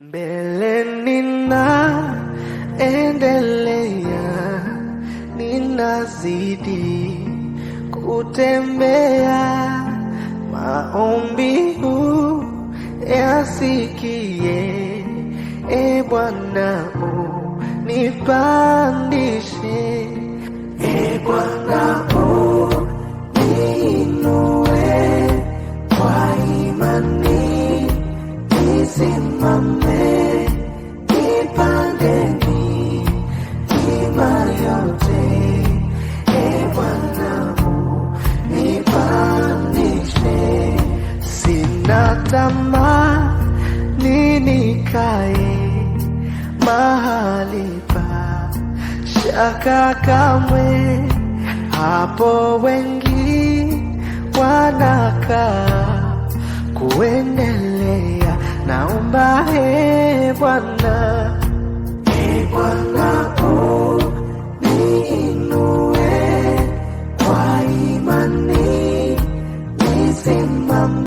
Mbele ninaendelea, ninazidi kutembea, maombi huu yasikie, e Bwana unipandishe, e Bwana uniinue, kwa imani nisimame, nipande milima yote, e Bwana unipandishe. Sina tamaa nikae mahali pa shaka kamwe, hapo wengi wanakaa kuendelea. Naomba e Bwana